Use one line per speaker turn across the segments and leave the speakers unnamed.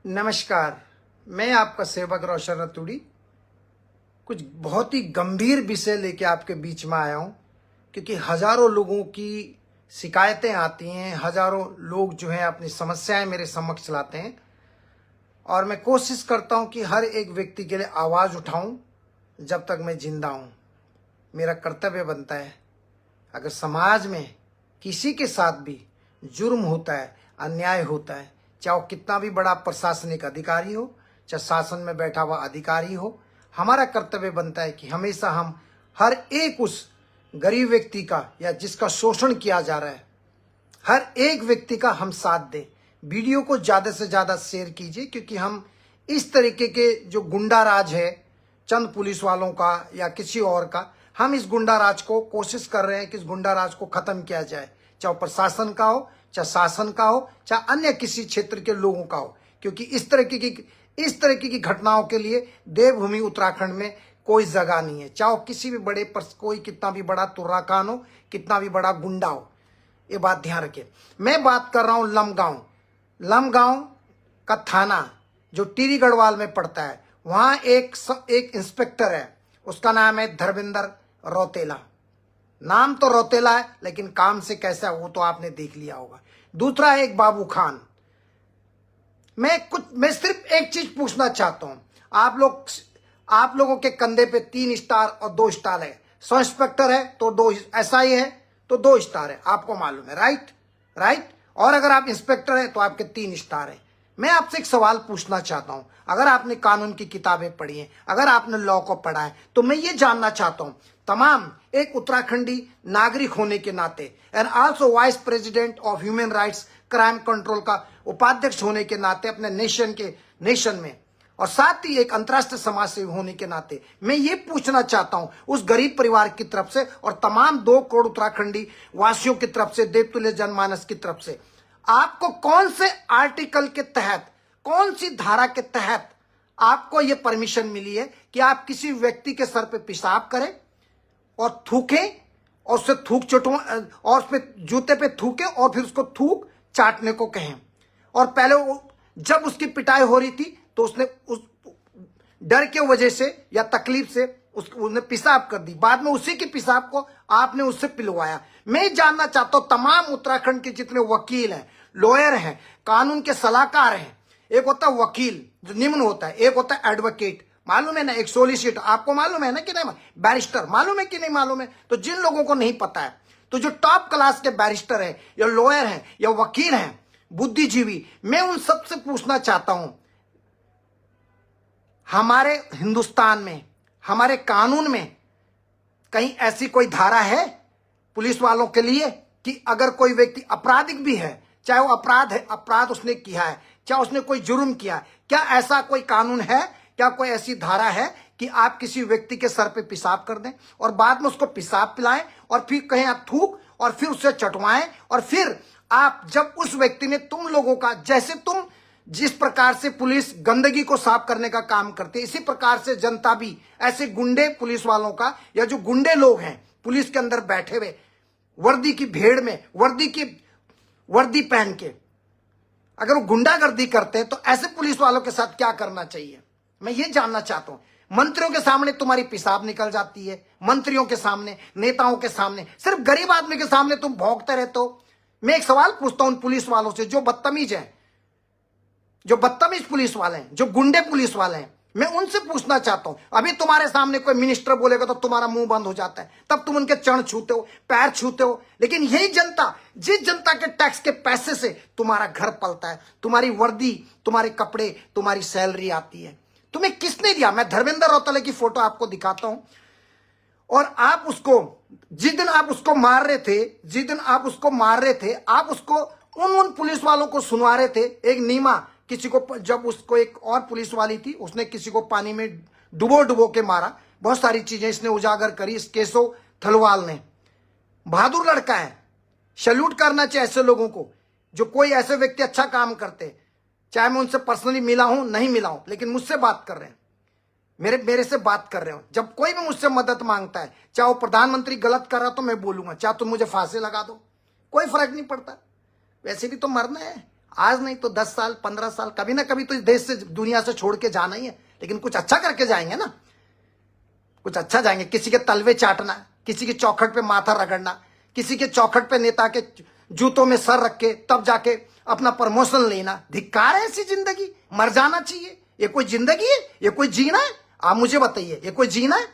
नमस्कार। मैं आपका सेवक रोशन रतूड़ी कुछ बहुत ही गंभीर विषय लेके आपके बीच में आया हूं, क्योंकि हजारों लोगों की शिकायतें आती हैं, हजारों लोग जो हैं अपनी समस्याएं मेरे समक्ष लाते हैं और मैं कोशिश करता हूं कि हर एक व्यक्ति के लिए आवाज उठाऊं जब तक मैं जिंदा हूं। मेरा कर्तव्य बनता है, अगर समाज में किसी के साथ भी जुर्म होता है, अन्याय होता है, चाहे वो कितना भी बड़ा प्रशासनिक अधिकारी हो, चाहे शासन में बैठा हुआ अधिकारी हो, हमारा कर्तव्य बनता है कि हमेशा हम हर एक उस गरीब व्यक्ति का या जिसका शोषण किया जा रहा है, हर एक व्यक्ति का हम साथ दें। वीडियो को ज़्यादा से ज़्यादा शेयर कीजिए, क्योंकि हम इस तरीके के जो गुंडा राज है चंद पुलिस वालों का या किसी और का, हम इस गुंडा राज को कोशिश कर रहे हैं कि इस गुंडा राज को खत्म किया जाए, चाहे प्रशासन का हो, चाहे शासन का हो, चाहे अन्य किसी क्षेत्र के लोगों का हो। क्योंकि इस तरह की घटनाओं के लिए देवभूमि उत्तराखंड में कोई जगह नहीं है, चाहे किसी भी बड़े पर कोई कितना भी बड़ा तुर्राकान हो, कितना भी बड़ा गुंडा हो। ये बात ध्यान रखें। मैं बात कर रहा हूं लमगांव का थाना जो टिहरी गढ़वाल में पड़ता है। वहां एक इंस्पेक्टर है, उसका नाम है धर्मेंद्र रौतेला। नाम तो रौतेला है, लेकिन काम से कैसा है वो तो आपने देख लिया होगा। दूसरा है एक बाबू खान। मैं सिर्फ एक चीज पूछना चाहता हूं, आप लोगों के कंधे पे 3 स्टार और 2 स्टार है। सब इंस्पेक्टर है तो 2 SI है तो 2 स्टार है, आपको मालूम है, राइट। और अगर आप इंस्पेक्टर है तो आपके 3 स्टार है। मैं आपसे एक सवाल पूछना चाहता हूं, अगर आपने कानून की किताबें पढ़ी हैं, अगर आपने लॉ को पढ़ा है, तो मैं ये जानना चाहता हूं, तमाम एक उत्तराखंडी नागरिक होने के नाते and also vice president of human rights crime control का उपाध्यक्ष होने के नाते अपने नेशन में, और साथ ही एक अंतर्राष्ट्रीय समाज सेवी होने के नाते मैं ये पूछना चाहता हूं उस गरीब परिवार की तरफ से और तमाम 2 करोड़ उत्तराखंडी वासियों की तरफ से, देवतुल्य जनमानस की तरफ से, आपको कौन से आर्टिकल के तहत, कौन सी धारा के तहत आपको यह परमिशन मिली है कि आप किसी व्यक्ति के सर पे पेशाब करें और थूकें और उससे थूक चटवा और उस पे जूते पे थूकें और फिर उसको थूक चाटने को कहें। और पहले जब उसकी पिटाई हो रही थी तो उसने उस डर के वजह से या तकलीफ से उसने पेशाब कर दी, बाद में उसी के पेशाब को आपने उससे पिलवाया। मैं जानना चाहता हूं तमाम उत्तराखंड के जितने वकील हैं, लॉयर हैं, कानून के सलाहकार हैं, एक होता है वकील जो निम्न होता है, एक होता है एडवोकेट, मालूम है ना, एक सोलिसिटर, आपको मालूम है ना कि नहीं, बैरिस्टर मालूम है कि नहीं मालूम है। तो जिन लोगों को नहीं पता है, तो जो टॉप क्लास के बैरिस्टर है या लॉयर हैं या वकील हैं, बुद्धिजीवी, मैं उन सबसे पूछना चाहता हूं, हमारे हिंदुस्तान में, हमारे कानून में कहीं ऐसी कोई धारा है पुलिस वालों के लिए कि अगर कोई व्यक्ति आपराधिक भी है, चाहे वो अपराध उसने किया है, चाहे उसने कोई जुर्म किया है, क्या ऐसा कोई कानून है, क्या कोई ऐसी धारा है कि आप किसी व्यक्ति के सर पे पेशाब कर दें और बाद में उसको पेशाब पिलाएं और फिर कहीं आप थूक और फिर उससे चटवाएं, और फिर आप जब उस व्यक्ति ने तुम लोगों का, जैसे तुम जिस प्रकार से पुलिस गंदगी को साफ करने का काम करती है, इसी प्रकार से जनता भी ऐसे गुंडे पुलिस वालों का, या जो गुंडे लोग हैं पुलिस के अंदर बैठे हुए वर्दी की भेड़ में, वर्दी पहन के, अगर वो गुंडागर्दी करते हैं तो ऐसे पुलिस वालों के साथ क्या करना चाहिए, मैं ये जानना चाहता हूं। मंत्रियों के सामने तुम्हारी पेशाब निकल जाती है, मंत्रियों के सामने, नेताओं के सामने, सिर्फ गरीब आदमी के सामने तुम भौंकते रहते हो। मैं एक सवाल पूछता हूं उन पुलिस वालों से जो बदतमीज हैं, जो बदतमीज पुलिस वाले हैं, जो गुंडे पुलिस वाले हैं, मैं उनसे पूछना चाहता हूं। अभी तुम्हारे सामने कोई मिनिस्टर बोलेगा तो तुम्हारा मुंह बंद हो जाता है, तब तुम उनके चरण छूते हो, पैर छूते हो। लेकिन यही जनता, जिस जनता के टैक्स के पैसे से तुम्हारा घर पलता है, तुम्हारी वर्दी, तुम्हारे कपड़े, तुम्हारी सैलरी आती है, तुम्हें किसने दिया? मैं धर्मेंद्र रौतेला की फोटो आपको दिखाता हूं, और आप उसको, जिस दिन आप उसको मार रहे थे, आप उसको उन पुलिस वालों को सुनवा रहे थे। एक नीमा किसी को, जब उसको एक और पुलिस वाली थी, उसने किसी को पानी में डुबो के मारा, बहुत सारी चीजें इसने उजागर करी, इस केशव थलवाल ने। बहादुर लड़का है, सैल्यूट करना चाहिए ऐसे लोगों को, जो कोई ऐसे व्यक्ति अच्छा काम करते, चाहे मैं उनसे पर्सनली मिला हूं नहीं मिला हूं, लेकिन मुझसे बात कर रहे हैं, मेरे से बात कर रहे हो। जब कोई भी मुझसे मदद मांगता है, चाहे वो प्रधानमंत्री गलत कर रहा तो मैं बोलूंगा, चाहे तुम मुझे फांसी लगा दो, कोई फर्क नहीं पड़ता, वैसे भी तो मरना है। आज नहीं तो 10 साल 15 साल कभी ना कभी तो इस देश से दुनिया से छोड़ के जाना ही है, लेकिन कुछ अच्छा करके जाएंगे ना, कुछ अच्छा जाएंगे। किसी के तलवे चाटना, किसी की चौखट पे माथा रगड़ना, किसी के चौखट पे नेता के जूतों में सर रख के तब जाके अपना प्रमोशन लेना, धिक्कार है ऐसी जिंदगी। मर जाना चाहिए। ये कोई जिंदगी है? ये कोई जीना है? आप मुझे बताइए, ये कोई जीना है?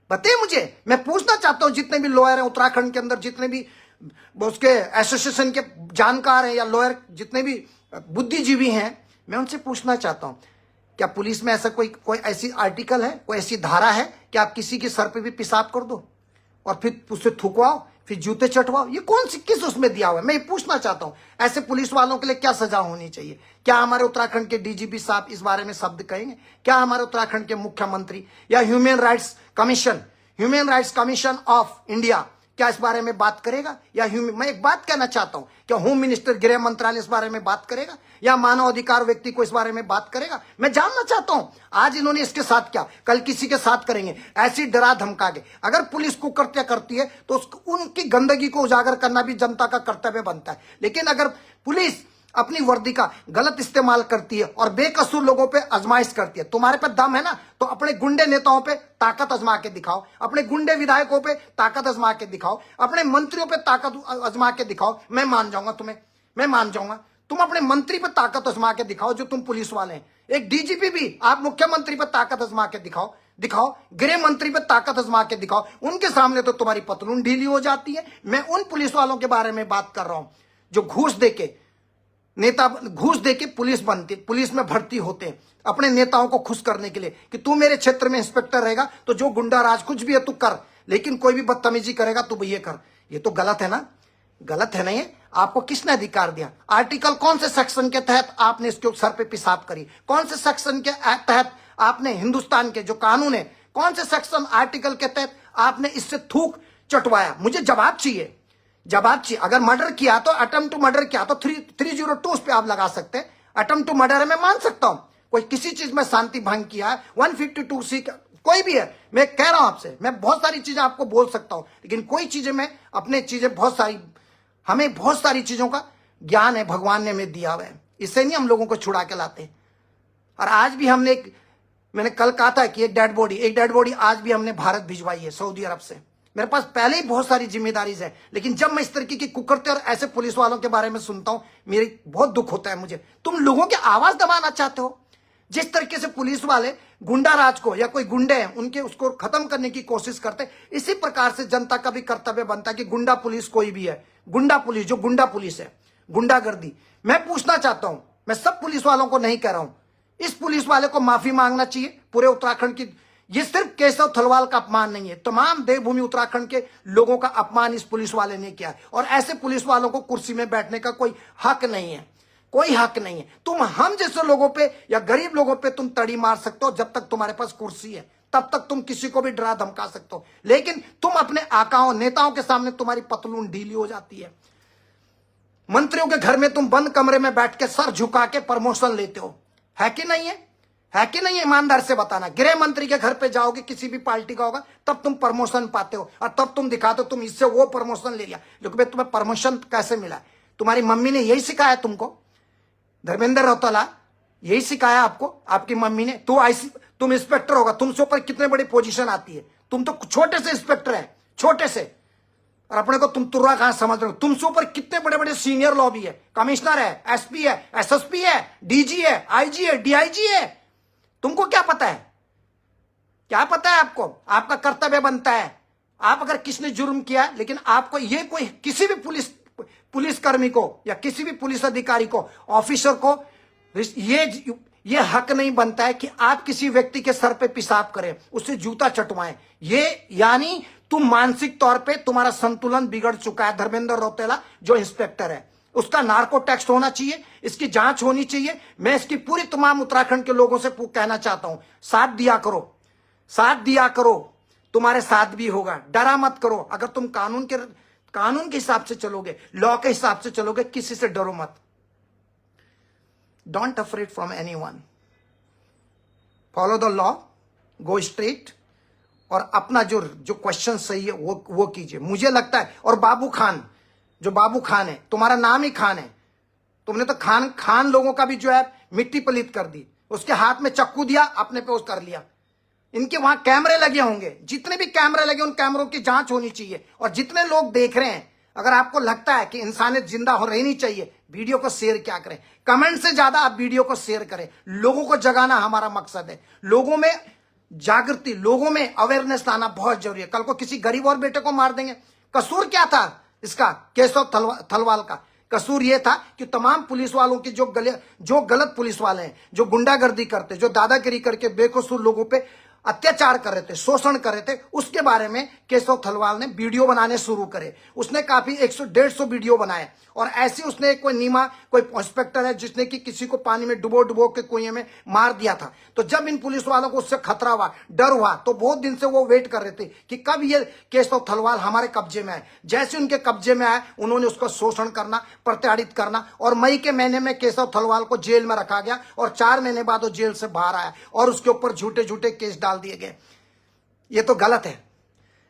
बताइए मुझे। मैं पूछना चाहता हूं जितने भी लॉयर हैं उत्तराखंड के अंदर, जितने भी उसके एसोसिएशन के जानकार हैं या लॉयर, जितने भी बुद्धिजीवी हैं, मैं उनसे पूछना चाहता हूं, क्या पुलिस में ऐसा कोई ऐसी आर्टिकल है, कोई ऐसी धारा है कि आप किसी के सर पे भी पेशाब कर दो और फिर उससे थूकवाओ, फिर जूते चटवाओ? ये कौन सी किस उसमें दिया हुआ है? मैं ये पूछना चाहता हूं। ऐसे पुलिस वालों के लिए क्या सजा होनी चाहिए? क्या हमारे उत्तराखंड के डीजीपी साहब इस बारे में शब्द कहेंगे? क्या हमारे उत्तराखंड के मुख्यमंत्री या human rights commission of India क्या इस बारे में बात करेगा? या मैं एक बात कहना चाहता हूं, क्या होम मिनिस्टर, गृह मंत्रालय इस बारे में बात करेगा? या मानव अधिकार व्यक्ति को इस बारे में बात करेगा? मैं जानना चाहता हूं। आज इन्होंने इसके साथ क्या, कल किसी के साथ करेंगे, ऐसी डरा धमका के। अगर पुलिस को कृत्य करती है तो उनकी गंदगी को उजागर करना भी जनता का कर्तव्य बनता है। लेकिन अगर पुलिस अपनी वर्दी का गलत इस्तेमाल करती है और बेकसूर लोगों पे आजमाइश करती है, तुम्हारे पे दम है ना तो अपने गुंडे नेताओं पे ताकत आजमा के दिखाओ, अपने गुंडे विधायकों पे ताकत आजमा के दिखाओ, अपने मंत्रियों पे ताकत आजमा के दिखाओ। मैं मान जाऊंगा तुम्हें, मैं मान जाऊंगा। तुम अपने मंत्री पे ताकत आजमा के दिखाओ जो तुम पुलिस वाले हैं। एक डीजीपी भी, आप मुख्यमंत्री पे ताकत आजमा के दिखाओ, गृह मंत्री पे ताकत आजमा के दिखाओ। उनके सामने तो तुम्हारी पतलून ढीली हो जाती है। मैं उन पुलिस वालों के बारे में बात कर रहा हूं जो घूस देके पुलिस में भर्ती होते हैं अपने नेताओं को खुश करने के लिए कि तू मेरे क्षेत्र में इंस्पेक्टर रहेगा तो जो गुंडा राज कुछ भी है तू कर, लेकिन कोई भी बदतमीजी करेगा तू ये कर। ये तो गलत है ना, गलत है ना ये? आपको किसने अधिकार दिया? आर्टिकल कौन से सेक्शन के तहत आपने इसके सर पे पेशाब करी? कौन से सेक्शन के तहत आपने, हिंदुस्तान के जो कानून है, कौन से सेक्शन आर्टिकल के तहत आपने इससे थूक चटवाया? मुझे जवाब चाहिए, जवाब चाहिए। अगर मर्डर किया तो, अटेम्प्ट टू मर्डर किया तो 302 पे आप लगा सकते हैं। अटेम्प्ट टू मर्डर है, मैं मान सकता हूं। कोई किसी चीज में शांति भंग किया है, 152C कोई भी है, मैं कह रहा हूं आपसे, मैं बहुत सारी चीजें आपको बोल सकता हूं, लेकिन कोई चीजें मैं अपने चीजें बहुत सारी, हमें बहुत सारी चीजों का ज्ञान है, भगवान ने हमें दिया हुआ है। इससे नहीं हम लोगों को छुड़ा के लाते। और आज भी मैंने कल कहा था कि एक डेड बॉडी आज भी हमने भारत भिजवाई है सऊदी अरब से। मेरे पास पहले ही बहुत सारी जिम्मेदारीज है, लेकिन जब मैं इस तरीके की कुकरते और ऐसे पुलिस वालों के बारे में सुनता हूं, मेरी बहुत दुख होता है मुझे। तुम लोगों की आवाज दबाना चाहते हो। जिस तरीके से पुलिस वाले गुंडा राज को, या कोई गुंडे हैं उनके, उसको खत्म करने की कोशिश करते, इसी प्रकार से जनता का भी कर्तव्य बनता है कि गुंडा पुलिस कोई भी है, गुंडा पुलिस, जो गुंडा पुलिस है, गुंडागर्दी। मैं पूछना चाहता हूं, मैं सब पुलिस वालों को नहीं कह रहा हूं, इस पुलिस वाले को माफी मांगना चाहिए पूरे उत्तराखंड की। ये सिर्फ केशव थलवाल का अपमान नहीं है, तमाम देवभूमि उत्तराखंड के लोगों का अपमान इस पुलिस वाले ने किया है। और ऐसे पुलिस वालों को कुर्सी में बैठने का कोई हक नहीं है, कोई हक नहीं है। तुम हम जैसे लोगों पे या गरीब लोगों पे तुम तड़ी मार सकते हो, जब तक तुम्हारे पास कुर्सी है तब तक तुम किसी को भी डरा धमका सकते हो, लेकिन तुम अपने आकाओं, नेताओं के सामने तुम्हारी पतलून ढीली हो जाती है। मंत्रियों के घर में तुम बंद कमरे में बैठ के सर झुका के प्रमोशन लेते हो, है कि नहीं है? है कि नहीं? ईमानदार से बताना। गृह मंत्री के घर पे जाओगे, किसी भी पार्टी का होगा, तब तुम प्रमोशन पाते हो और तब तुम दिखाते हो तुम इससे वो प्रमोशन ले लिया। लेकिन भाई तुम्हें प्रमोशन कैसे मिला? तुम्हारी मम्मी ने यही सिखाया तुमको, धर्मेंद्र रौतेला, यही सिखाया आपको, आपकी मम्मी ने। तुम इंस्पेक्टर होगा, तुमसे ऊपर कितने बड़ी पोजीशन आती है। तुम तो छोटे से इंस्पेक्टर है, छोटे से, और अपने को तुम तुर्रा कहां समझ रहे हो? तुमसे ऊपर कितने बड़े बड़े सीनियर लॉबी है, कमिश्नर है, एसपी है, एसएसपी है, डीजी है, आईजी है, डीआईजी है। तुमको क्या पता है? क्या पता है आपको? आपका कर्तव्य बनता है, आप अगर किसने जुर्म किया, लेकिन आपको ये कोई किसी भी पुलिस कर्मी को या किसी भी पुलिस अधिकारी को, ऑफिसर को ये हक नहीं बनता है कि आप किसी व्यक्ति के सर पे पेशाब करें, उससे जूता चटवाएं। ये यानी तुम मानसिक तौर पे, तुम्हारा संतुलन बिगड़ चुका है। धर्मेंद्र रौतेला जो इंस्पेक्टर है, उसका नार्को टेस्ट होना चाहिए, इसकी जांच होनी चाहिए। मैं इसकी पूरी तमाम उत्तराखंड के लोगों से कहना चाहता हूं, साथ दिया करो, साथ दिया करो, तुम्हारे साथ भी होगा। डरा मत करो। अगर तुम कानून के हिसाब से चलोगे, लॉ के हिसाब से चलोगे, किसी से डरो मत। Don't afraid from anyone, follow the law, go straight, और अपना जो क्वेश्चन सही है वो कीजिए। मुझे लगता है, और बाबू खान, जो बाबू खान है, तुम्हारा नाम ही खान है, तुमने तो खान लोगों का भी जो है मिट्टी पलीत कर दी। उसके हाथ में चक्कू दिया, अपने पे कर लिया। इनके वहां कैमरे लगे होंगे, जितने भी कैमरे लगे उन कैमरों की जांच होनी चाहिए। और जितने लोग देख रहे हैं, अगर आपको लगता है कि इंसानियत जिंदा हो रहनी चाहिए, वीडियो को शेयर क्या करें, कमेंट से ज्यादा आप वीडियो को शेयर करें। लोगों को जगाना हमारा मकसद है। लोगों में जागृति, लोगों में अवेयरनेस लाना बहुत जरूरी है। कल को किसी गरीब और बेटे को मार देंगे। कसूर क्या था इसका, केशव थलवाल का? कसूर यह था कि तमाम पुलिस वालों की जो गलत पुलिस वाले हैं, जो गुंडागर्दी करते, जो दादागिरी करके बेकसूर लोगों पे अत्याचार कर रहे थे, शोषण कर रहे थे, उसके बारे में केशव थलवाल ने वीडियो बनाने शुरू करे। उसने काफी 100-150 वीडियो बनाए। और ऐसे उसने कोई नीमा, कोई इंस्पेक्टर है जिसने कि किसी को पानी में डुबो के कुएं में मार दिया था। तो जब इन पुलिस वालों को उससे खतरा हुआ, डर हुआ, तो बहुत दिन से वो वेट कर रहे थे कि कब ये केशव थलवाल हमारे कब्जे में आए। जैसे उनके कब्जे में आए, उन्होंने उसका शोषण करना, प्रताड़ित करना। और मई के महीने में केशव थलवाल को जेल में रखा गया और 4 महीने बाद वो जेल से बाहर आया और उसके ऊपर झूठे केस डाल दिए गए। ये तो गलत है,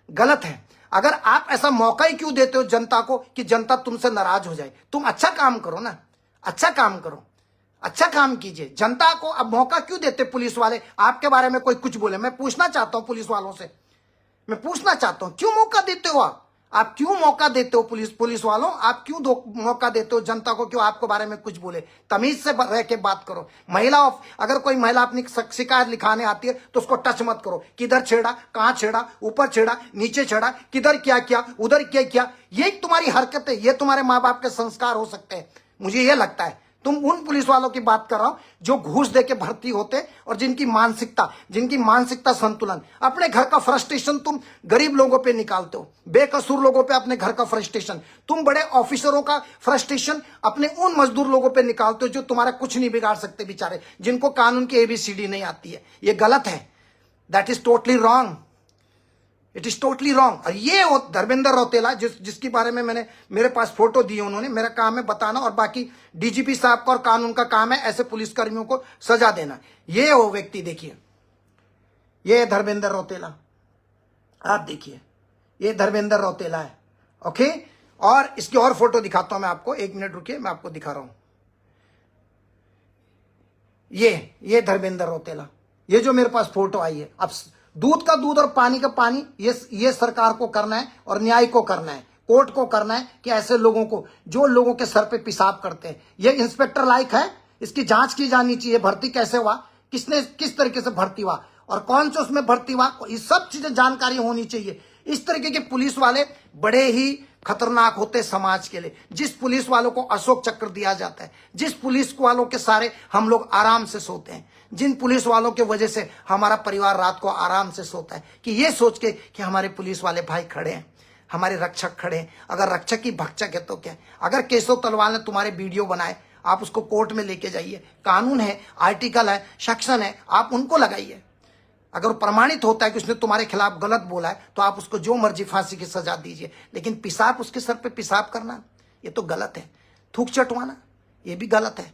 गलत है। अगर आप ऐसा मौका ही क्यों देते हो जनता को कि जनता तुमसे नाराज हो जाए? तुम अच्छा काम करो ना, अच्छा काम करो, अच्छा काम कीजिए। जनता को अब मौका क्यों देते पुलिस वाले आपके बारे में कोई कुछ बोले? मैं पूछना चाहता हूं पुलिस वालों से, मैं पूछना चाहता हूं, क्यों मौका देते हो आप क्यों मौका देते हो पुलिस वालों? आप क्यों मौका देते हो जनता को, क्यों आपके बारे में कुछ बोले? तमीज से रह के बात करो। अगर कोई महिला अपनी शिकायत लिखाने आती है तो उसको टच मत करो। किधर छेड़ा, कहां छेड़ा, ऊपर छेड़ा, नीचे छेड़ा, किधर क्या किया, उधर क्या किया, ये तुम्हारी हरकत है, ये तुम्हारे माँ बाप के संस्कार हो सकते हैं। मुझे ये लगता है तुम उन पुलिस वालों की बात कर रहा हो जो घूस देके भर्ती होते और जिनकी मानसिकता संतुलन, अपने घर का फ्रस्ट्रेशन तुम गरीब लोगों पे निकालते हो, बेकसूर लोगों पे अपने घर का फ्रस्ट्रेशन, तुम बड़े ऑफिसरों का फ्रस्ट्रेशन अपने उन मजदूर लोगों पे निकालते हो जो तुम्हारा कुछ नहीं बिगाड़ सकते बेचारे, जिनको कानून की ABCD नहीं आती है। ये गलत है, that is totally wrong, it is totally wrong. और ये धर्मेंद्र रौतेला जिसके बारे में मेरे पास फोटो दी है उन्होंने, मेरा काम है बताना, और बाकी DGP साहब का और कानून का काम है ऐसे पुलिसकर्मियों को सजा देना। ये वो व्यक्ति देखिए, ये धर्मेंद्र रौतेला, आप देखिए, ये धर्मेंद्र रौतेला है। ओके, और इसकी और फोटो दिखाता हूं मैं आपको, 1 मिनट रुकिए, मैं आपको दिखा रहा हूं। ये धर्मेंद्र रौतेला, ये जो मेरे पास फोटो आई है। अब दूध का दूध और पानी का पानी, ये सरकार को करना है और न्याय को करना है, कोर्ट को करना है कि ऐसे लोगों को, जो लोगों के सर पे पेशाब करते हैं, ये इंस्पेक्टर लायक है? इसकी जांच की जानी चाहिए। भर्ती कैसे हुआ, किस तरीके से भर्ती हुआ और कौन से उसमें भर्ती हुआ, ये सब चीजें जानकारी होनी चाहिए। इस तरीके के पुलिस वाले बड़े ही खतरनाक होते समाज के लिए। जिस पुलिस वालों को अशोक चक्र दिया जाता है, जिस पुलिस वालों के सारे हम लोग आराम से सोते हैं, जिन पुलिस वालों के वजह से हमारा परिवार रात को आराम से सोता है, कि ये सोच के कि हमारे पुलिस वाले भाई खड़े हैं, हमारे रक्षक खड़े हैं। अगर रक्षक ही भक्षक है तो क्या? अगर केशव तलवाल ने तुम्हारे वीडियो बनाए, आप उसको कोर्ट में लेके जाइए, कानून है, आर्टिकल है, सेक्शन है, आप उनको लगाइए। अगर प्रमाणित होता है कि उसने तुम्हारे खिलाफ गलत बोला है तो आप उसको जो मर्जी फांसी की सजा दीजिए, लेकिन पेशाब, उसके सर पे पेशाब करना, ये तो गलत है। थूक चटवाना, ये भी गलत है।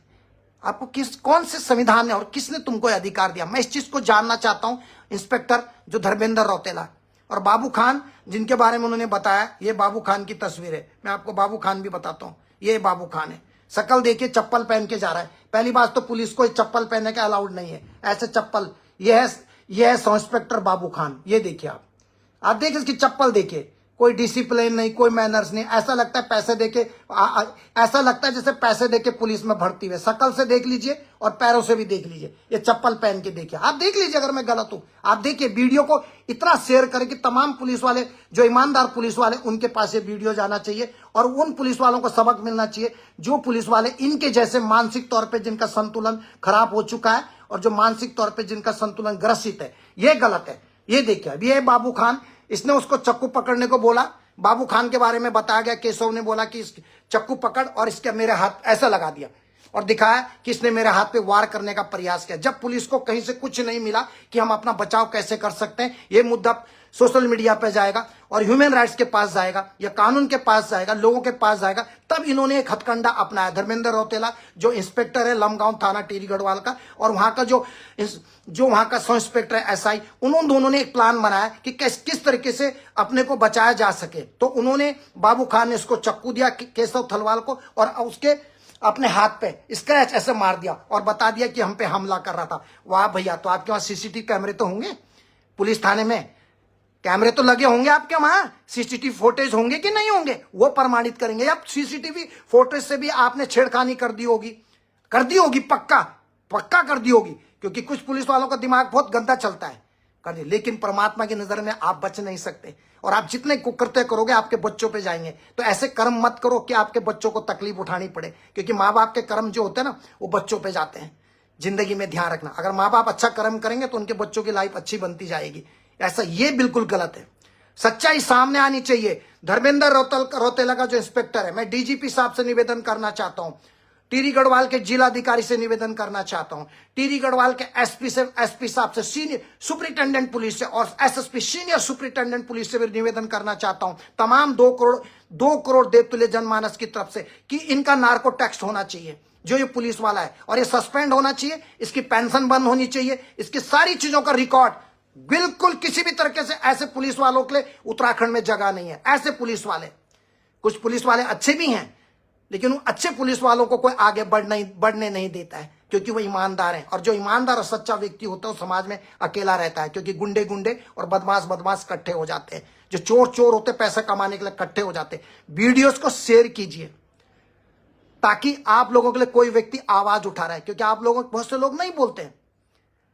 आपको कौन से संविधान ने और किसने तुमको अधिकार दिया? मैं इस चीज को जानना चाहता हूं। इंस्पेक्टर जो धर्मेंद्र रौतेला और बाबू खान जिनके बारे में उन्होंने बताया, ये बाबू खान की तस्वीर है। मैं आपको बाबू खान भी बताता हूं, ये बाबू खान है। शकल देखिए, चप्पल पहन के जा रहा है। पहली बात तो पुलिस को चप्पल पहनने का अलाउड नहीं है, ऐसे चप्पल। यह है सब इंस्पेक्टर बाबू खान, ये देखिए आप देखिए इसकी चप्पल देखिए, कोई डिसिप्लिन नहीं, कोई मैनर्स नहीं। ऐसा लगता है पैसे देके, ऐसा लगता है जैसे पैसे देके पुलिस में भर्ती हुए। शकल से देख लीजिए और पैरों से भी देख लीजिए, ये चप्पल पहन के देखिए। आप देख लीजिए, अगर मैं गलत हूं आप देखिए। वीडियो को इतना शेयर करें कि तमाम पुलिस वाले, जो ईमानदार पुलिस वाले, उनके पास ये वीडियो जाना चाहिए और उन पुलिस वालों को सबक मिलना चाहिए जो पुलिस वाले इनके जैसे मानसिक तौर पर जिनका संतुलन खराब हो चुका है और जो मानसिक तौर पर जिनका संतुलन ग्रसित है। ये गलत है। ये देखिए, अभी ये बाबू खान, इसने उसको चक्कू पकड़ने को बोला। बाबू खान के बारे में बताया गया, केशव ने बोला कि इस चक्कू पकड़, और इसके मेरे हाथ ऐसा लगा दिया और दिखाया कि इसने मेरे हाथ पे वार करने का प्रयास किया। जब पुलिस को कहीं से कुछ नहीं मिला कि हम अपना बचाव कैसे कर सकते हैं, ये मुद्दा सोशल मीडिया पे जाएगा और ह्यूमन राइट्स के पास जाएगा या कानून के पास जाएगा, लोगों के पास जाएगा, तब इन्होंने एक हथकंडा अपनाया। धर्मेंद्र रौतेला जो इंस्पेक्टर है लमगांव थाना टिहरी गढ़वाल का, और वहां का जो वहां का सब इंस्पेक्टर है SI, उन्होंने दोनों ने एक प्लान बनाया कि किस तरीके से अपने को बचाया जा सके। तो उन्होंने, बाबू खान ने इसको चक्कू दिया केशव थलवाल को, और उसके अपने हाथ पे स्क्रैच ऐसे मार दिया और बता दिया कि हम पे हमला कर रहा था। वाह भैया, तो आपके वहां सीसीटीवी कैमरे तो होंगे, पुलिस थाने में कैमरे तो लगे होंगे आपके वहां, सीसीटीवी फुटेज होंगे कि नहीं होंगे, वो प्रमाणित करेंगे। अब सीसीटीवी फुटेज से भी आपने छेड़खानी कर दी होगी, पक्का पक्का कर दी होगी, क्योंकि कुछ पुलिस वालों का दिमाग बहुत गंदा चलता है, कर दी। लेकिन परमात्मा की नजर में आप बच नहीं सकते, और आप जितने कुकृत्य करोगे आपके बच्चों पे जाएंगे। तो ऐसे कर्म मत करो कि आपके बच्चों को तकलीफ उठानी पड़े, क्योंकि माँ बाप के कर्म जो होते हैं ना, वो बच्चों पे जाते हैं। जिंदगी में ध्यान रखना, अगर माँ बाप अच्छा कर्म करेंगे तो उनके बच्चों की लाइफ अच्छी बनती जाएगी। ऐसा ये बिल्कुल गलत है, सच्चाई सामने आनी चाहिए। धर्मेंद्र रौतेला का जो इंस्पेक्टर है, मैं डीजीपी साहब से निवेदन करना चाहता हूं, टिहरी गढ़वाल के जिलाधिकारी से निवेदन करना चाहता हूं, टिहरी गढ़वाल के एसपी साहब से, सीनियर सुपरिटेंडेंट पुलिस से, और एसएसपी सीनियर सुपरिटेंडेंट पुलिस से भी निवेदन करना चाहता हूं, तमाम 2 करोड़ देवतुल्य जनमानस की तरफ से, कि इनका नार्को टैक्स होना चाहिए जो ये पुलिस वाला है, और ये सस्पेंड होना चाहिए, इसकी पेंशन बंद होनी चाहिए, इसकी सारी चीजों का रिकॉर्ड। बिल्कुल किसी भी तरीके से ऐसे पुलिस वालों के लिए उत्तराखंड में जगह नहीं है। ऐसे पुलिस वाले, कुछ पुलिस वाले अच्छे भी हैं, लेकिन उन अच्छे पुलिस वालों को कोई आगे बढ़ने नहीं देता है, क्योंकि वो ईमानदार हैं। और जो ईमानदार और सच्चा व्यक्ति होता है वो समाज में अकेला रहता है, क्योंकि गुंडे और बदमाश इकट्ठे हो जाते हैं। जो चोर होते पैसा कमाने के लिए इकट्ठे हो जाते हैं। वीडियोस को शेयर कीजिए, ताकि आप लोगों के लिए कोई व्यक्ति आवाज उठा रहा है, क्योंकि आप लोगों बहुत से लोग नहीं बोलते हैं।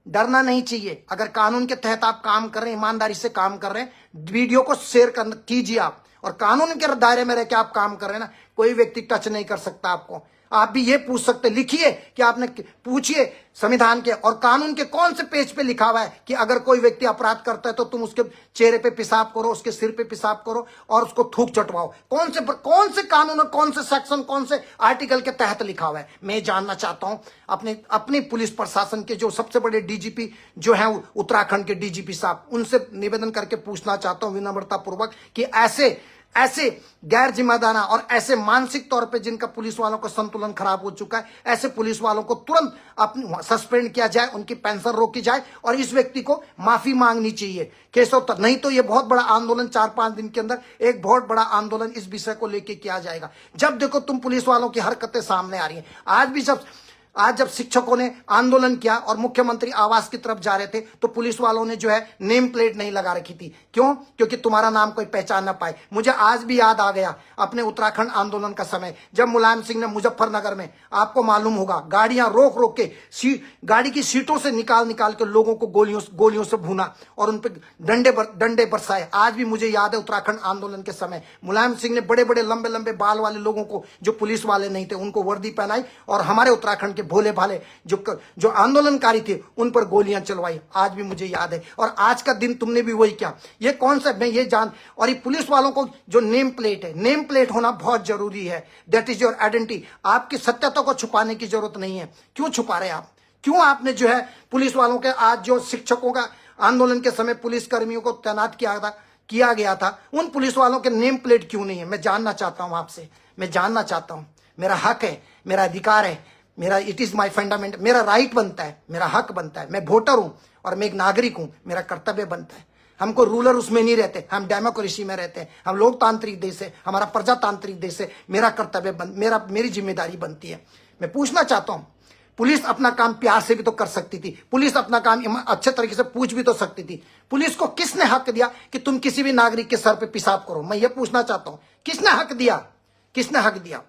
डरना नहीं चाहिए, अगर कानून के तहत आप काम कर रहे हैं, ईमानदारी से काम कर रहे हैं, वीडियो को शेयर कीजिए आप, और कानून के दायरे में रह के आप काम कर रहे हैं ना, कोई व्यक्ति टच नहीं कर सकता आपको। आप भी ये पूछ सकते, लिखिए कि आपने, पूछिए संविधान के और कानून के कौन से पेज पे लिखा हुआ है कि अगर कोई व्यक्ति अपराध करता है तो तुम उसके चेहरे पे पेशाब करो, उसके सिर पे पेशाब करो और उसको थूक चटवाओ। कौन से कानून और कौन से सेक्शन, कौन से आर्टिकल के तहत लिखा हुआ है, मैं जानना चाहता हूं। अपनी पुलिस प्रशासन के जो सबसे बड़े डीजीपी जो है उत्तराखंड के डीजीपी साहब, उनसे निवेदन करके पूछना चाहता हूं विनम्रता पूर्वक कि ऐसे गैर जिम्मेदाराना और ऐसे मानसिक तौर पे जिनका पुलिस वालों का संतुलन खराब हो चुका है, ऐसे पुलिस वालों को तुरंत अपनी सस्पेंड किया जाए, उनकी पेंशन रोकी जाए, और इस व्यक्ति को माफी मांगनी चाहिए केशव तक। नहीं तो ये बहुत बड़ा आंदोलन 4-5 दिन के अंदर एक बहुत बड़ा आंदोलन इस विषय को लेकर किया जाएगा। जब देखो तुम पुलिस वालों की हरकतें सामने आ रही हैं। आज जब शिक्षकों ने आंदोलन किया और मुख्यमंत्री आवास की तरफ जा रहे थे, तो पुलिस वालों ने जो है नेम प्लेट नहीं लगा रखी थी। क्यों? क्योंकि तुम्हारा नाम कोई पहचान ना पाए। मुझे आज भी याद आ गया अपने उत्तराखंड आंदोलन का समय, जब मुलायम सिंह ने मुजफ्फरनगर में, आपको मालूम होगा, गाड़ियां रोक के गाड़ी की सीटों से निकाल के लोगों को गोलियों से भूना और उन पर डंडे बरसाए। आज भी मुझे याद है उत्तराखंड आंदोलन के समय मुलायम सिंह ने बड़े लंबे बाल वाले लोगों को, जो पुलिस वाले नहीं थे, उनको वर्दी पहनाई और हमारे उत्तराखंड के भोले भाले जो आंदोलनकारी थे उन पर गोलियां चलवाई। आज भी मुझे याद है। और आज का दिन तुमने भी वही किया। ये कौन सा, मैं ये जान, और ये पुलिस वालों को जो नेम प्लेट है, नेम प्लेट होना बहुत जरूरी है। That is your identity. आपकी सत्यता को छुपाने की जरूरत नहीं है। क्यों छुपा रहे आप? क्यों आपने जो है पुलिस वालों के, आज जो शिक्षकों का आंदोलन के समय पुलिस कर्मियों को तैनात किया गया था, उन पुलिस वालों के नेम प्लेट क्यों नहीं है? मैं जानना चाहता हूं आपसे, मैं जानना चाहता हूं। मेरा हक है, मेरा अधिकार है, मेरा इट इज माई फंडामेंट, मेरा राइट बनता है, मेरा हक बनता है। मैं वोटर हूं और मैं एक नागरिक हूं, मेरा कर्तव्य बनता है। हमको रूलर उसमें नहीं रहते, हम डेमोक्रेसी में रहते हैं, हम लोकतांत्रिक देश है, हमारा प्रजातांत्रिक देश है। मेरा कर्तव्य मेरी जिम्मेदारी बनती है। मैं पूछना चाहता हूं, पुलिस अपना काम प्यार से भी तो कर सकती थी, पुलिस अपना काम अच्छे तरीके से पूछ भी तो सकती थी। पुलिस को किसने हक दिया कि तुम किसी भी नागरिक के सर पे पेशाब करो? मैं ये पूछना चाहता हूं, किसने हक दिया? किसने हक दिया?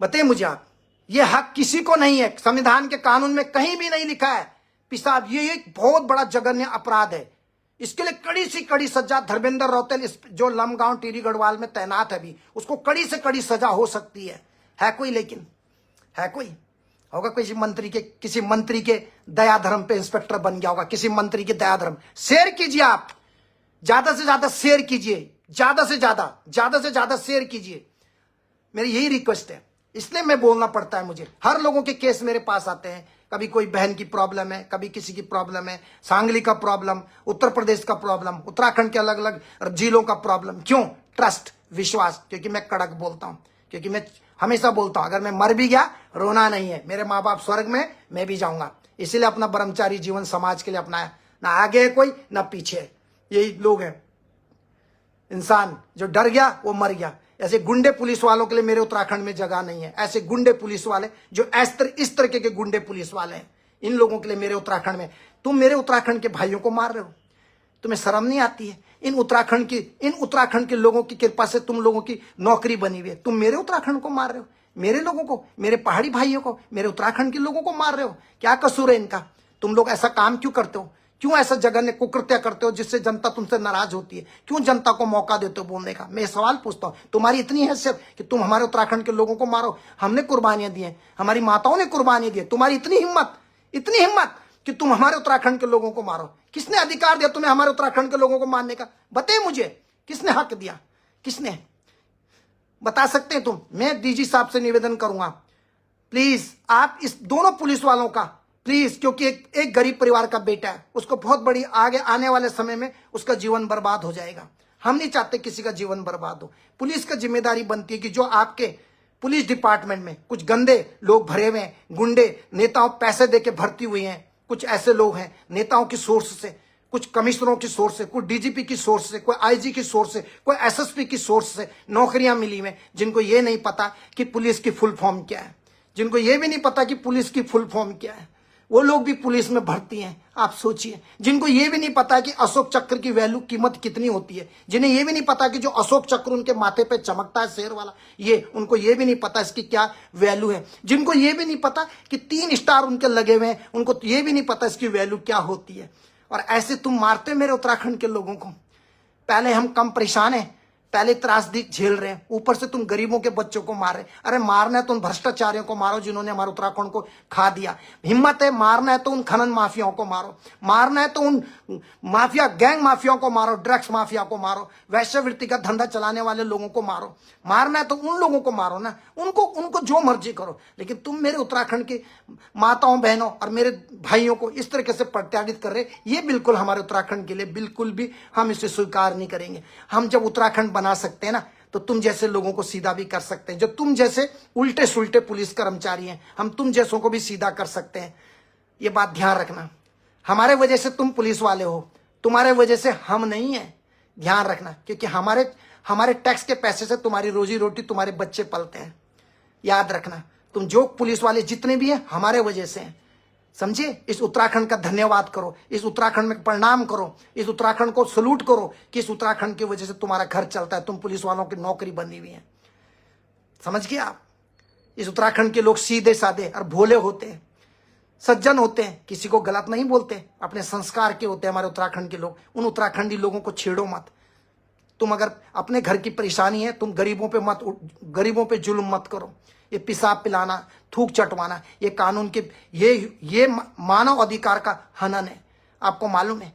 बताइए मुझे आप। ये हक किसी को नहीं है, संविधान के कानून में कहीं भी नहीं लिखा है पेशाब। ये एक बहुत बड़ा जघन्य अपराध है। इसके लिए कड़ी से कड़ी सजा, धर्मेंद्र रौतेल जो लमगांव टिहरी गढ़वाल में तैनात है अभी, उसको कड़ी से कड़ी सजा हो सकती है कोई? लेकिन है कोई? होगा किसी मंत्री के दया धर्म पे इंस्पेक्टर बन गया होगा, किसी मंत्री के दया धर्म। शेयर कीजिए आप, ज्यादा से ज्यादा शेयर कीजिए, ज्यादा से ज्यादा शेयर कीजिए। मेरी यही रिक्वेस्ट है। इसलिए मैं बोलना पड़ता है मुझे। हर लोगों के केस मेरे पास आते हैं, कभी कोई बहन की प्रॉब्लम है, कभी किसी की प्रॉब्लम है, सांगली का प्रॉब्लम, उत्तर प्रदेश का प्रॉब्लम, उत्तराखंड के अलग अलग जिलों का प्रॉब्लम। क्यों? ट्रस्ट, विश्वास, क्योंकि मैं कड़क बोलता हूं, क्योंकि मैं हमेशा बोलता हूं अगर मैं मर भी गया, रोना नहीं है, मेरे माँ बाप स्वर्ग में, मैं भी जाऊंगा। इसीलिए अपना ब्रह्मचारी जीवन समाज के लिए अपनाया। ना आगे है कोई, ना पीछे है। यही लोग हैं। इंसान जो डर गया वो मर गया। ऐसे गुंडे पुलिस वालों के लिए मेरे उत्तराखंड में जगह नहीं है। ऐसे गुंडे पुलिस वाले जो इस तरीके के गुंडे पुलिस वाले हैं, इन लोगों के लिए मेरे उत्तराखंड में। तुम मेरे उत्तराखंड के भाइयों को मार रहे हो, तुम्हें शर्म नहीं आती है? इन उत्तराखंड के लोगों की कृपा से तुम लोगों की नौकरी बनी हुई है, तुम मेरे उत्तराखंड को मार रहे हो, मेरे लोगों को, मेरे पहाड़ी भाइयों को, मेरे उत्तराखंड के लोगों को मार रहे हो। क्या कसूर है इनका? तुम लोग ऐसा काम क्यों करते हो? क्यों ऐसा जघन्य कुकृत्य करते हो जिससे जनता तुमसे नाराज होती है? क्यों जनता को मौका देते हो बोलने का? मैं सवाल पूछता हूं, तुम्हारी इतनी हैसियत कि तुम हमारे उत्तराखंड के लोगों को मारो? हमने कुर्बानियां दी हैं, हमारी माताओं ने कुर्बानियां दी है, तुम्हारी इतनी हिम्मत कि तुम हमारे उत्तराखंड के लोगों को मारो? किसने अधिकार दिया तुम्हें हमारे उत्तराखंड के लोगों को मारने का? बताइए मुझे, किसने हक दिया? किसने? बता सकते हैं तुम? मैं डीजी साहब से निवेदन करूंगा, प्लीज आप इस दोनों पुलिस वालों का प्लीज, क्योंकि एक गरीब परिवार का बेटा है, उसको बहुत बड़ी आगे आने वाले समय में उसका जीवन बर्बाद हो जाएगा। हम नहीं चाहते किसी का जीवन बर्बाद हो। पुलिस का जिम्मेदारी बनती है कि जो आपके पुलिस डिपार्टमेंट में कुछ गंदे लोग भरे हुए हैं, गुंडे नेताओं पैसे देके भर्ती हुए हैं, कुछ ऐसे लोग हैं नेताओं की सोर्स से, कुछ कमिश्नरों की सोर्स से, कुछ डीजीपी की सोर्स से, कोई आईजी की सोर्स से, कोई एसएसपी की सोर्स से नौकरियां मिली हुई, जिनको ये नहीं पता कि पुलिस की फुल फॉर्म क्या है, जिनको ये भी नहीं पता कि पुलिस की फुल फॉर्म क्या है, वो लोग भी पुलिस में भर्ती हैं। आप सोचिए, जिनको ये भी नहीं पता कि अशोक चक्र की वैल्यू कीमत कितनी होती है, जिन्हें ये भी नहीं पता कि जो अशोक चक्र उनके माथे पे चमकता है शेर वाला, ये उनको ये भी नहीं पता इसकी क्या वैल्यू है, जिनको ये भी नहीं पता कि 3 स्टार उनके लगे हुए हैं, उनको ये भी नहीं पता इसकी वैल्यू क्या होती है। और ऐसे तुम मारते मेरे उत्तराखंड के लोगों को। पहले हम कम परेशान हैं, पहले त्रासदी झेल रहे हैं, ऊपर से तुम गरीबों के बच्चों को मार रहे। अरे मारना है तो उन भ्रष्टाचारियों को मारो जिन्होंने हमारे उत्तराखंड को खा दिया। हिम्मत है मारना है तो उन खनन माफियाओं को मारो, मारना है तो उन माफिया गैंग माफियाओं को मारो, ड्रग्स माफिया को मारो, वैश्यवृत्ति का धंधा चलाने वाले लोगों को मारो। मारना है तो उन लोगों को मारो ना, उनको जो मर्जी करो। लेकिन तुम मेरे उत्तराखंड की माताओं बहनों और मेरे भाइयों को इस तरीके से प्रताड़ित कर रहे, ये बिल्कुल हमारे उत्तराखंड के लिए बिल्कुल भी हम इसे स्वीकार नहीं करेंगे। हम जब उत्तराखंड बना सकते हैं ना, तो तुम जैसे लोगों को सीधा भी कर सकते हैं। जो तुम जैसे उल्टे सुल्टे पुलिस कर्मचारी हैं, हम तुम जैसों को भी सीधा कर सकते हैं। ये बात ध्यान रखना। हमारे वजह से तुम पुलिस वाले हो, तुम्हारे वजह से हम नहीं है। ध्यान रखना, क्योंकि हमारे टैक्स के पैसे से तुम्हारी रोजी रोटी, तुम्हारे बच्चे पलते हैं। याद रखना, तुम जो पुलिस वाले जितने भी हैं हमारे वजह से हैं, समझे? इस उत्तराखंड का धन्यवाद करो, इस उत्तराखंड में प्रणाम करो, इस उत्तराखंड को सलूट करो कि इस उत्तराखंड की वजह से तुम्हारा घर चलता है, तुम पुलिस वालों की नौकरी बनी हुई है। समझ गए आप? इस उत्तराखंड के लोग सीधे साधे और भोले होते हैं, सज्जन होते हैं, किसी को गलत नहीं बोलते, अपने संस्कार के होते हैं हमारे उत्तराखंड के लोग। उन उत्तराखंडी लोगों को छेड़ो मत। तुम अगर अपने घर की परेशानी है, तुम गरीबों पे जुल्म मत करो। ये पेशाब पिलाना, थूक चटवाना, ये कानून के ये मानव अधिकार का हनन है। आपको मालूम है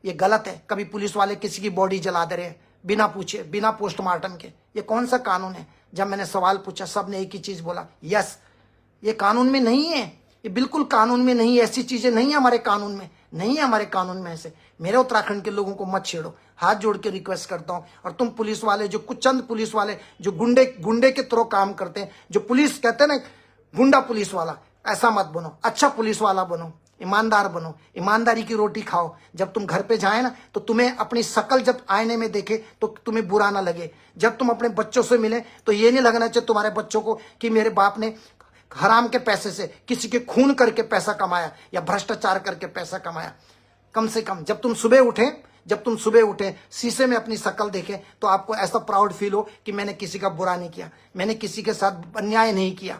ये गलत है। कभी पुलिस वाले किसी की बॉडी जला दे रहे हैं बिना पूछे, बिना पोस्टमार्टम के। ये कौन सा कानून है? जब मैंने सवाल पूछा सबने एक ही चीज बोला, यस, ये कानून में नहीं है, ये बिल्कुल कानून में नहीं है, ऐसी चीजें नहीं है हमारे कानून में, नहीं है हमारे कानून में ऐसे। मेरे उत्तराखंड के लोगों को मत छेड़ो, हाथ जोड़ के रिक्वेस्ट करता हूं। और तुम पुलिस वाले, जो कुछ चंद पुलिस वाले जो गुंडे के थ्रू काम करते हैं, जो पुलिस कहते हैं ना गुंडा पुलिस वाला, ऐसा मत बनो। अच्छा पुलिस वाला बनो, ईमानदार बनो, ईमानदारी की रोटी खाओ। जब तुम घर पे जाए ना, तो तुम्हें अपनी शक्ल जब आईने में देखे तो तुम्हें बुरा ना लगे। जब तुम अपने बच्चों से मिले तो ये नहीं लगना चाहिए तुम्हारे बच्चों को कि मेरे बाप ने हराम के पैसे से, किसी के खून करके पैसा कमाया या भ्रष्टाचार करके पैसा कमाया। कम से कम जब तुम सुबह उठे शीशे में अपनी शक्ल देखें तो आपको ऐसा प्राउड फील हो कि मैंने किसी का बुरा नहीं किया, मैंने किसी के साथ अन्याय नहीं किया।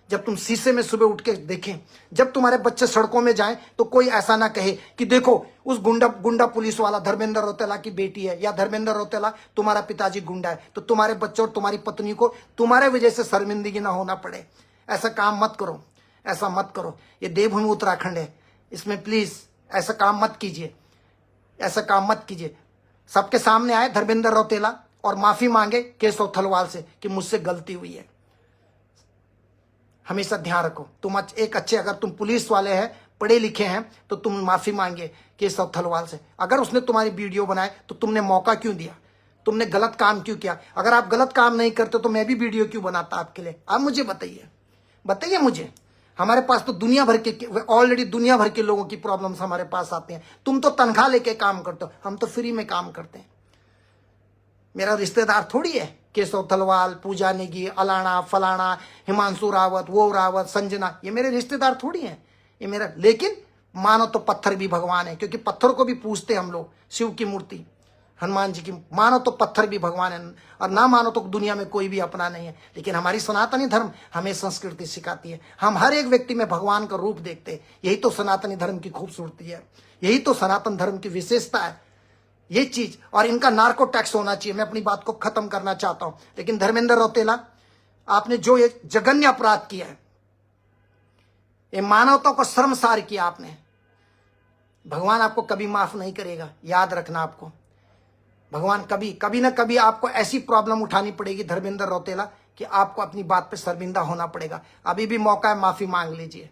जब तुम शीशे में सुबह उठ के देखें, जब तुम्हारे बच्चे सड़कों में जाएं तो कोई ऐसा ना कहे कि देखो उस गुंडा पुलिस वाला धर्मेंद्र रौतेला की बेटी है, या धर्मेंद्र रौतेला तुम्हारा पिताजी गुंडा है, तो तुम्हारे बच्चों और तुम्हारी पत्नी को तुम्हारे वजह से शर्मिंदगी ना होना पड़े। ऐसा काम मत करो, ऐसा मत करो। ये देवभूमि उत्तराखंड है, इसमें प्लीज ऐसा काम मत कीजिए, ऐसा काम मत कीजिए। सबके सामने आए धर्मेंद्र रौतेला और माफी मांगे केशव थलवाल से कि मुझसे गलती हुई है। हमेशा ध्यान रखो, तुम एक अच्छे, अगर तुम पुलिस वाले हैं, पढ़े लिखे हैं, तो तुम माफी मांगे केशव थलवाल से। अगर उसने तुम्हारी वीडियो बनाए तो तुमने मौका क्यों दिया? तुमने गलत काम क्यों किया? अगर आप गलत काम नहीं करते तो मैं भी वीडियो क्यों बनाता आपके लिए? आप मुझे बताइए मुझे। हमारे पास तो ऑलरेडी दुनिया भर के लोगों की प्रॉब्लम्स हमारे पास आते हैं। तुम तो तनख्वाह लेके काम करते हो, हम तो फ्री में काम करते हैं। मेरा रिश्तेदार थोड़ी है। केशव तलवाल, पूजा नेगी, अलाना, फलाना, हिमांशु रावत, वो रावत, संजना, ये मेरे रिश्तेदार थोड़ी हैं। ये मेरा, लेकिन मानो तो पत्थर भी भगवान है, क्योंकि पत्थर को भी पूजते हम लोग। शिव की मूर्ति, हनुमान जी की, मानो तो पत्थर भी भगवान है, और ना मानो तो दुनिया में कोई भी अपना नहीं है। लेकिन हमारी सनातनी धर्म हमें संस्कृति सिखाती है, हम हर एक व्यक्ति में भगवान का रूप देखते हैं। यही तो सनातनी धर्म की खूबसूरती है, यही तो सनातन धर्म की विशेषता है, ये चीज। और इनका नार्को टैक्स होना चाहिए। मैं अपनी बात को खत्म करना चाहता हूं, लेकिन धर्मेंद्र रौतेला, आपने जो ये जघन्य अपराध किया है, ये मानवता को शर्मसार किया आपने, भगवान आपको कभी माफ नहीं करेगा। याद रखना, आपको भगवान कभी ना कभी आपको ऐसी प्रॉब्लम उठानी पड़ेगी धर्मेंद्र रौतेला कि आपको अपनी बात पे शर्मिंदा होना पड़ेगा। अभी भी मौका है, माफी मांग लीजिए।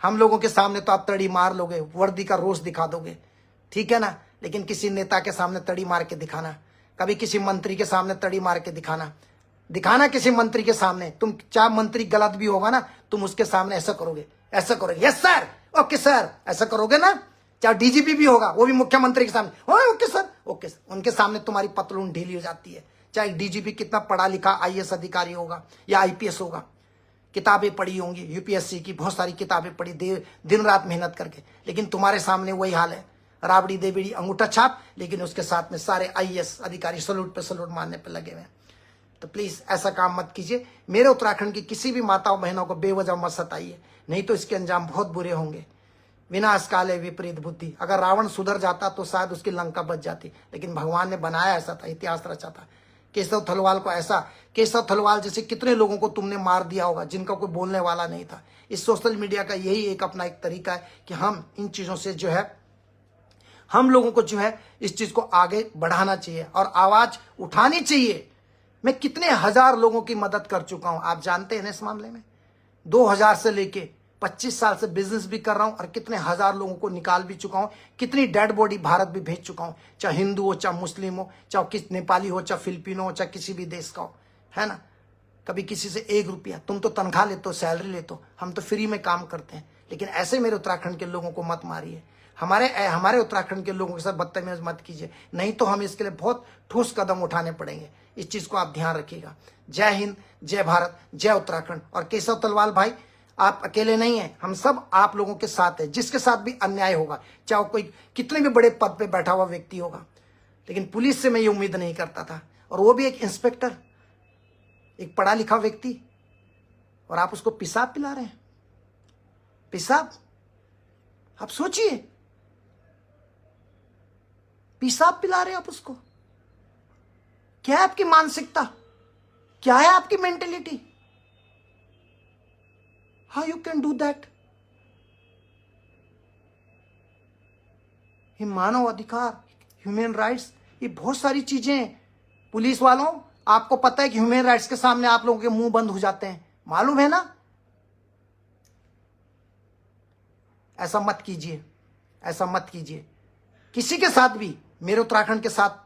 हम लोगों के सामने तो आप तड़ी मार लोगे, वर्दी का रोष दिखा दोगे, ठीक है ना, लेकिन किसी नेता के सामने तड़ी मार के दिखाना, कभी किसी मंत्री के सामने तड़ी मार के दिखाना किसी मंत्री के सामने। तुम चाहे मंत्री गलत भी होगा ना, तुम उसके सामने ऐसा करोगे, यस सर, ओके सर, ऐसा करोगे ना। चाहे डीजीपी भी होगा, वो भी मुख्यमंत्री के सामने ओके सर, ओके सर, उनके सामने तुम्हारी पतलून ढीली हो जाती है। चाहे डीजीपी कितना पढ़ा लिखा आईएएस अधिकारी होगा या आईपीएस होगा, किताबें पढ़ी होंगी, यूपीएससी की बहुत सारी किताबें पढ़ी, दिन रात मेहनत करके, लेकिन तुम्हारे सामने वही हाल है, राबड़ी देबड़ी अंगूठा छाप, लेकिन उसके साथ में सारे आईएएस अधिकारी सलूट पे सलूट मारने पे लगे हुए हैं। तो प्लीज ऐसा काम मत कीजिए। मेरे उत्तराखंड की किसी भी माताओं बहनों को बेवजह मत सताइए, नहीं तो इसके अंजाम बहुत बुरे होंगे। विनाश काले विपरीत बुद्धि। अगर रावण सुधर जाता तो शायद उसकी लंका बच जाती, लेकिन भगवान ने बनाया ऐसा था, इतिहास रचा था। केशव थलवाल को ऐसा, केशव थलवाल जैसे कितने लोगों को तुमने मार दिया होगा जिनका कोई बोलने वाला नहीं था। इस सोशल मीडिया का यही एक अपना एक तरीका है कि हम इन चीजों से जो है, हम लोगों को जो है इस चीज को आगे बढ़ाना चाहिए और आवाज उठानी चाहिए। मैं कितने हजार लोगों की मदद कर चुका हूं, आप जानते हैं ना इस मामले में। 2000 से लेके 25 साल से बिजनेस भी कर रहा हूं और कितने हजार लोगों को निकाल भी चुका हूं। कितनी डेड बॉडी भारत भी भेज चुका हूं, चाहे हिंदू हो, चाहे मुस्लिम हो, चाहे किस नेपाली हो, चाहे फिलिपिनो हो, चाहे किसी भी देश का हो, है ना। कभी किसी से 1 रुपया, तुम तो तनख्वाह लेते हो, सैलरी लेते हो, हम तो फ्री में काम करते हैं। लेकिन ऐसे मेरे उत्तराखंड के लोगों को मत मारिए, हमारे उत्तराखंड के लोगों के साथ बदतमीज मत कीजिए, नहीं तो हम इसके लिए बहुत ठोस कदम उठाने पड़ेंगे। इस चीज को आप ध्यान रखिएगा। जय हिंद, जय भारत, जय उत्तराखंड। और केशव तलवाल भाई, आप अकेले नहीं हैं, हम सब आप लोगों के साथ है। जिसके साथ भी अन्याय होगा, चाहे कोई कितने भी बड़े पद पे बैठा हुआ व्यक्ति होगा, लेकिन पुलिस से मैं ये उम्मीद नहीं करता था, और वो भी एक इंस्पेक्टर, एक पढ़ा लिखा व्यक्ति, और आप उसको पेशाब पिला रहे हैं। पेशाब, आप सोचिए, पेशाब पिला रहे हैं आप उसको। क्या है आपकी मानसिकता, क्या है आपकी mentality? How you can do that? ये मानव अधिकार, ह्यूमन राइट्स, ये बहुत सारी चीजें हैं। पुलिस वालों, आपको पता है कि ह्यूमन राइट्स के सामने आप लोगों के मुंह बंद हो जाते हैं, मालूम है ना। ऐसा मत कीजिए, ऐसा मत कीजिए किसी के साथ भी। मेरे उत्तराखंड के साथ,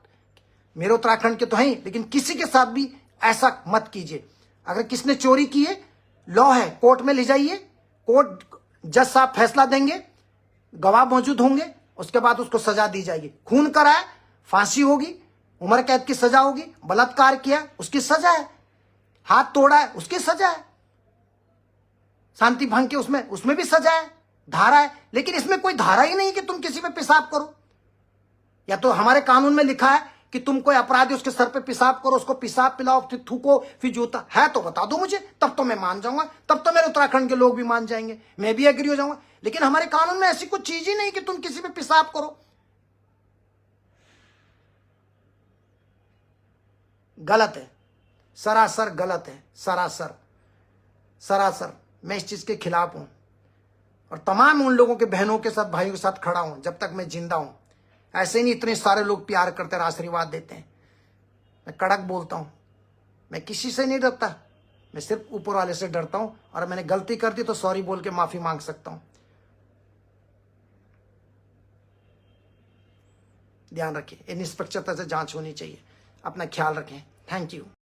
मेरे उत्तराखंड के तो हैं, लेकिन किसी के साथ भी ऐसा मत कीजिए। अगर किसने चोरी की है, लॉ है, कोर्ट में ले जाइए, कोर्ट जज साहब फैसला देंगे, गवाह मौजूद होंगे, उसके बाद उसको सजा दी जाएगी। खून कराया, फांसी होगी, उम्र कैद की सजा होगी, बलात्कार किया, उसकी सजा है, हाथ तोड़ा है, उसकी सजा है, शांति भंग के उसमें भी सजा है, धारा है। लेकिन इसमें कोई धारा ही नहीं कि तुम किसी पे पेशाब करो। या तो हमारे कानून में लिखा है कि तुम कोई अपराधी उसके सर पे पेशाब करो, उसको पेशाब पिलाओ, फिर थूको, फिर जूता है तो बता दो मुझे, तब तो मैं मान जाऊंगा, तब तो मेरे उत्तराखंड के लोग भी मान जाएंगे, मैं भी एग्री हो जाऊंगा। लेकिन हमारे कानून में ऐसी कुछ चीज ही नहीं कि तुम किसी पे पेशाब करो। गलत है, सरासर गलत है, सरासर सरासर। मैं इस चीज के खिलाफ हूं और तमाम उन लोगों के बहनों के साथ, भाइयों के साथ खड़ा हूं जब तक मैं जिंदा हूं। ऐसे नहीं इतने सारे लोग प्यार करते हैं, आशीर्वाद देते हैं। मैं कड़क बोलता हूं, मैं किसी से नहीं डरता, मैं सिर्फ ऊपर वाले से डरता हूं। और मैंने गलती कर दी तो सॉरी बोल के माफी मांग सकता हूं। ध्यान रखिए, निष्पक्षता से जांच होनी चाहिए। अपना ख्याल रखें। Thank you.